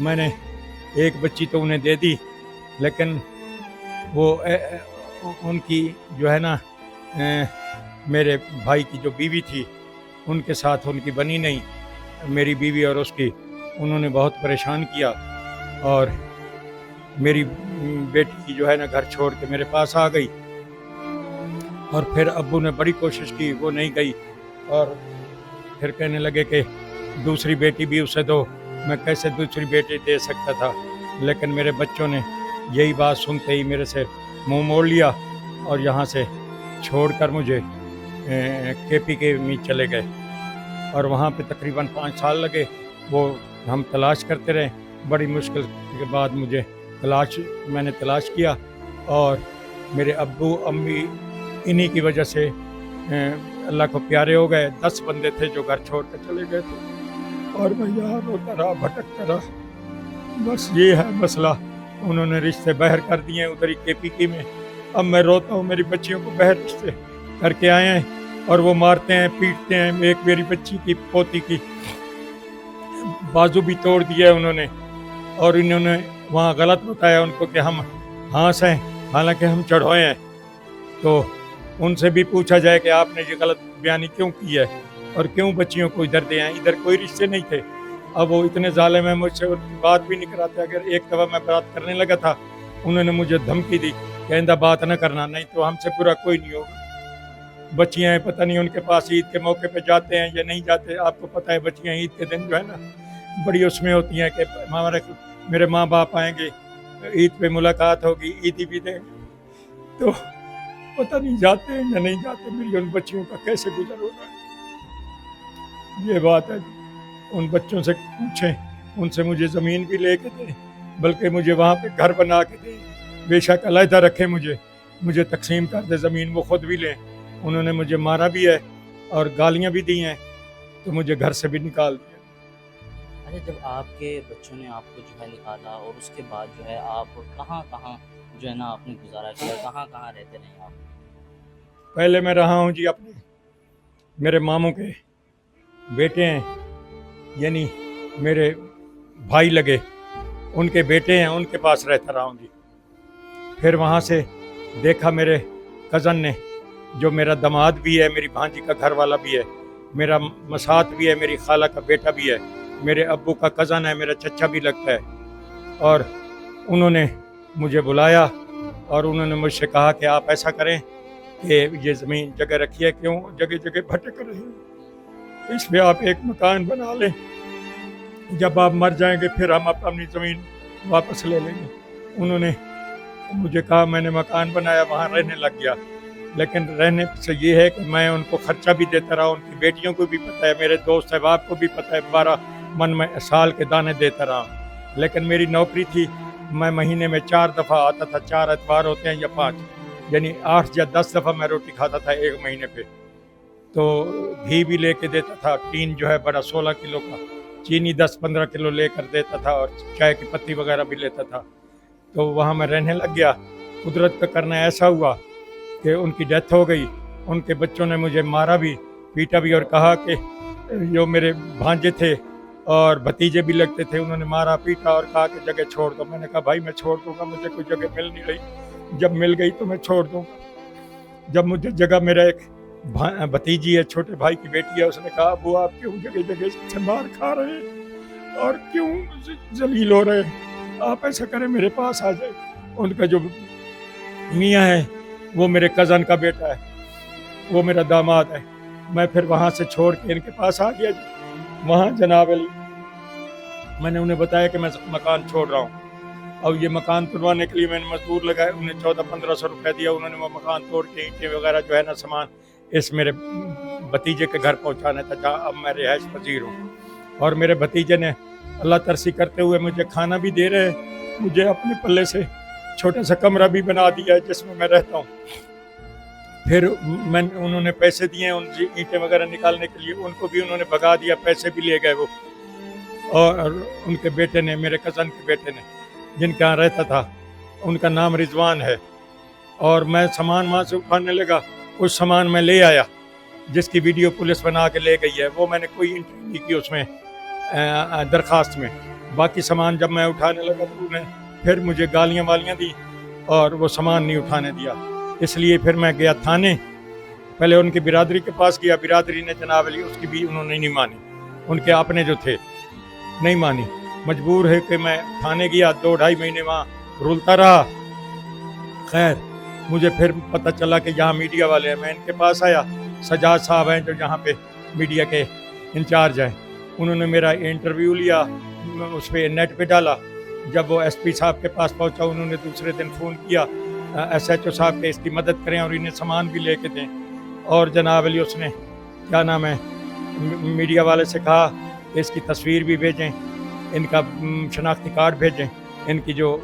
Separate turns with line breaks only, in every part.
میں نے ایک بچی تو انہیں دے دی، لیکن وہ ان کی جو ہے نا میرے بھائی کی جو بیوی تھی ان کے ساتھ ان کی بنی نہیں، میری بیوی اور اس کی، انہوں نے بہت پریشان کیا، اور میری بیٹی کی جو ہے نا گھر چھوڑ کے میرے پاس آ گئی، اور پھر ابو نے بڑی کوشش کی، وہ نہیں گئی، اور پھر کہنے لگے کہ دوسری بیٹی بھی اسے دو۔ میں کیسے دوسری بیٹی دے سکتا تھا، لیکن میرے بچوں نے یہی بات سنتے ہی میرے سے منہ موڑ لیا اور یہاں سے چھوڑ کر مجھے کے پی کے میں چلے گئے، اور وہاں پہ تقریباً 5 سال لگے۔ وہ ہم تلاش کرتے رہے، بڑی مشکل کے بعد میں نے تلاش کیا، اور میرے ابو امی انہی کی وجہ سے اللہ کو پیارے ہو گئے۔ 10 بندے تھے جو گھر چھوڑ کے چلے گئے تھے، اور میں یہاں روتا رہا، بھٹکتا رہا۔ بس یہ ہے مسئلہ، انہوں نے رشتے باہر کر دیے ادھر ہی کے پی کی میں۔ اب میں روتا ہوں، میری بچیوں کو باہر رشتے کر کے آئے ہیں، اور وہ مارتے ہیں، پیٹتے ہیں۔ ایک میری بچی کی پوتی کی بازو بھی توڑ دیا ہے انہوں نے، اور انہوں نے وہاں غلط بتایا ان کو کہ ہم ہانس ہیں، حالانکہ ہم چڑھوئے ہیں۔ تو ان سے بھی پوچھا جائے کہ آپ نے یہ غلط بیانی کیوں کی ہے، اور کیوں بچیوں کو ادھر دے آئے؟ ادھر کوئی رشتے نہیں تھے۔ اب وہ اتنے ظالم ہیں، مجھ سے بات بھی نہیں کراتے۔ اگر ایک دفعہ میں بات کرنے لگا تھا، انہوں نے مجھے دھمکی دی کہ آئندہ بات نہ کرنا، نہیں تو ہم سے برا کوئی نہیں ہوگا۔ بچیاں ہیں، پتہ نہیں ان کے پاس عید کے موقع پہ جاتے ہیں یا نہیں جاتے۔ آپ کو پتہ ہے بچیاں عید کے دن جو ہے نا بڑی اس میں ہوتی ہیں کہ میرے ماں باپ آئیں گے، عید پہ ملاقات ہوگی، عیدی بھی دیں گے، تو پتہ نہیں جاتے ہیں یا نہیں جاتے۔ میری ان بچیوں کا کیسے گزر ہو رہا ہے، یہ بات ہے۔ ان بچوں سے پوچھیں، ان سے مجھے زمین بھی لے کے دیں، بلکہ مجھے وہاں پہ گھر بنا کے دیں، بے شک علیحدہ رکھیں، مجھے تقسیم کر دے زمین، وہ خود بھی لیں۔ انہوں نے مجھے مارا بھی ہے اور گالیاں بھی دی ہیں، تو مجھے گھر سے بھی نکال دیا۔
اچھا، جب آپ کے بچوں نے آپ کو جو ہے نکالا، اور اس کے بعد جو ہے آپ کہاں کہاں جو ہے نا آپ نے گزارا کیا، کہاں کہاں رہتے رہے آپ؟
پہلے میں رہا ہوں جی اپنے میرے ماموں کے بیٹے ہیں، یعنی میرے بھائی لگے، ان کے بیٹے ہیں، ان کے پاس رہتا رہا ہوں جی۔ پھر وہاں سے دیکھا میرے کزن نے، جو میرا داماد بھی ہے، میری بھانجی کا گھر والا بھی ہے، میرا مسات بھی ہے، میری خالہ کا بیٹا بھی ہے، میرے ابو کا کزن ہے، میرا چچا بھی لگتا ہے، اور انہوں نے مجھے بلایا، اور انہوں نے مجھ سے کہا کہ آپ ایسا کریں کہ یہ زمین جگہ رکھی ہے، کیوں جگہ جگہ بھٹک رہے ہیں، اس میں آپ ایک مکان بنا لیں، جب آپ مر جائیں گے پھر ہم اپنی زمین واپس لے لیں گے۔ انہوں نے مجھے کہا، میں نے مکان بنایا، وہاں رہنے لگ گیا، لیکن رہنے سے یہ ہے کہ میں ان کو خرچہ بھی دیتا رہا، ان کی بیٹیوں کو بھی پتہ ہے، میرے دوست احباب کو بھی پتہ ہے، 12 من میں سال کے دانے دیتا رہا، لیکن میری نوکری تھی، میں مہینے میں 4 دفعہ آتا تھا، 4 اتوار ہوتے ہیں یا 5، یعنی 8 یا 10 دفعہ میں روٹی کھاتا تھا ایک مہینے پہ۔ تو گھی بھی لے کے دیتا تھا، ٹین جو ہے بڑا 16 کلو کا، چینی 10-15 کلو لے کر دیتا تھا، اور چائے کی پتی وغیرہ بھی لیتا تھا۔ تو وہاں میں رہنے لگ گیا۔ قدرت کا کرنا ایسا ہوا کہ ان کی ڈیتھ ہو گئی، ان کے بچوں نے مجھے مارا بھی، پیٹا بھی، اور کہا کہ جو میرے بھانجے تھے اور بھتیجے بھی لگتے تھے، انہوں نے مارا پیٹا اور کہا کہ جگہ چھوڑ دو۔ میں نے کہا بھائی میں چھوڑ دوں گا، مجھے کوئی جگہ مل نہیں رہی، جب مل گئی تو میں چھوڑ دوں گا۔ جب مجھے جگہ، میرا ایک بھتیجی ہے، چھوٹے بھائی کی بیٹی ہے، اس نے کہا ابو آپ کیوں جگہ جگہ سے مار کھا رہے ہیں اور کیوں ذلیل ہو رہے ہیں، آپ ایسا کریں میرے پاس آ جائیں۔ ان کا جو میاں ہے وہ میرے کزن کا بیٹا ہے، وہ میرا داماد ہے۔ میں پھر وہاں سے چھوڑ کے ان کے پاس آ گیا جی۔ وہاں جناب علی میں نے انہیں بتایا کہ میں مکان چھوڑ رہا ہوں، اور یہ مکان توڑوانے کے لیے میں نے مزدور لگائے، انہیں 1400-1500 روپے دیا، انہوں نے وہ مکان توڑ کے اینٹیں وغیرہ جو ہے نا سامان اس میرے بھتیجے کے گھر پہنچانا تھا، جہاں اب میں رہائش پذیر ہوں۔ اور میرے بھتیجے نے اللہ ترسی کرتے ہوئے مجھے کھانا بھی دے رہے، مجھے اپنے پلے سے چھوٹا سا کمرہ بھی بنا دیا ہے جس میں میں رہتا ہوں۔ پھر انہوں نے پیسے دیے ان سے اینٹیں وغیرہ نکالنے کے لیے، ان کو بھی انہوں نے بھگا دیا، پیسے بھی لے گئے وہ۔ اور ان کے بیٹے نے، میرے کزن کے بیٹے نے، جن کے یہاں رہتا تھا، ان کا نام رضوان ہے۔ اور میں سامان وہاں سے اٹھانے لگا، کچھ سامان میں لے آیا جس کی ویڈیو پولیس بنا کے لے گئی ہے، وہ میں نے کوئی انٹری نہیں کی اس میں درخواست میں، باقی سامان جب میں اٹھانے لگا تو انہیں پھر مجھے گالیاں والیاں دی اور وہ سامان نہیں اٹھانے دیا. اس لیے پھر میں گیا تھانے. پہلے ان کی برادری کے پاس گیا, برادری نے جناب علی اس کی بھی انہوں نے نہیں مانی, ان کے اپنے جو تھے نہیں مانی. مجبور ہے کہ میں تھانے گیا, 2-2.5 مہینے وہاں رولتا رہا. خیر مجھے پھر پتہ چلا کہ یہاں میڈیا والے ہیں. میں ان کے پاس آیا, سجاد صاحب ہیں جو یہاں پہ میڈیا کے انچارج ہیں. انہوں نے میرا انٹرویو لیا, اس پہ نیٹ پہ ڈالا. جب وہ ایس پی صاحب کے پاس پہنچا, انہوں نے دوسرے دن فون کیا ایس ایچ او صاحب کہ اس کی مدد کریں اور انہیں سامان بھی لے کے دیں. اور جناب علی اس نے کیا نام ہے میڈیا والے سے کہا کہ اس کی تصویر بھی بھیجیں, ان کا شناختی کارڈ بھیجیں, ان کی جو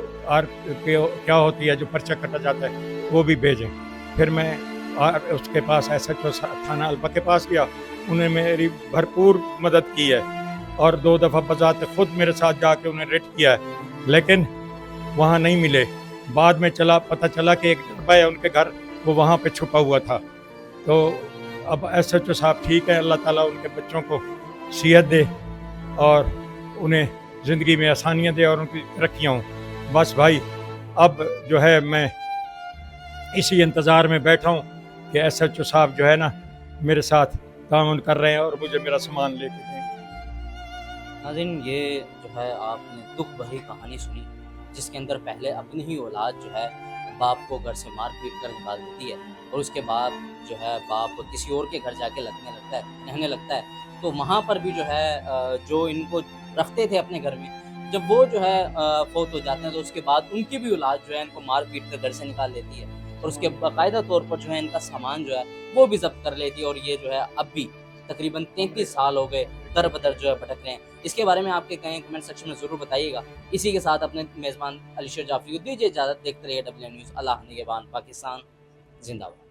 کیا ہوتی ہے جو پرچہ کٹا جاتا ہے وہ بھی بھیجیں. پھر میں اس کے پاس ایس ایچ او تھانہ البا کے پاس گیا. انہوں نے میری بھرپور مدد کی ہے اور 2 دفعہ بذات خود میرے ساتھ جا کے انہیں ریٹ کیا ہے, لیکن وہاں نہیں ملے. بعد میں پتہ چلا کہ ایک ڈبہ ہے ان کے گھر, وہ وہاں پہ چھپا ہوا تھا. تو اب ایس ایچ او صاحب ٹھیک ہے, اللہ تعالیٰ ان کے بچوں کو صحت دے اور انہیں زندگی میں آسانیاں دے اور ان کی ترقیاں ہوں. بس بھائی اب جو ہے میں اسی انتظار میں بیٹھا ہوں کہ ایس ایچ او صاحب جو ہے نا میرے ساتھ تعاون کر رہے ہیں اور مجھے میرا سامان لے کے دیں.
ناظرین یہ جو ہے آپ نے دکھ بھری کہانی سنی, جس کے اندر پہلے اپنی ہی اولاد جو ہے باپ کو گھر سے مار پیٹ کر نکال دیتی ہے, اور اس کے بعد جو ہے باپ کسی اور کے گھر جا کے رہنے لگتا ہے. تو وہاں پر بھی جو ہے جو ان کو رکھتے تھے اپنے گھر میں, جب وہ جو ہے فوت ہو جاتے ہیں تو اس کے بعد ان کی بھی اولاد جو ہے ان کو مار پیٹ کر گھر سے نکال دیتی ہے, اور اس کے باقاعدہ طور پر جو ہے ان کا سامان جو ہے وہ بھی ضبط کر لیتی ہے. اور یہ جو ہے اب بھی تقریباً 33 سال ہو گئے در بدر جو ہے بھٹک رہے ہیں. اس کے بارے میں آپ کے کہیں کمنٹ سیکشن میں ضرور بتائیے گا. اسی کے ساتھ اپنے میزبان علی شیر جعفری کو دیجیے اجازت. دیکھتے رہیے WN نیوز. اللہ نگہبان. پاکستان زندہ باد.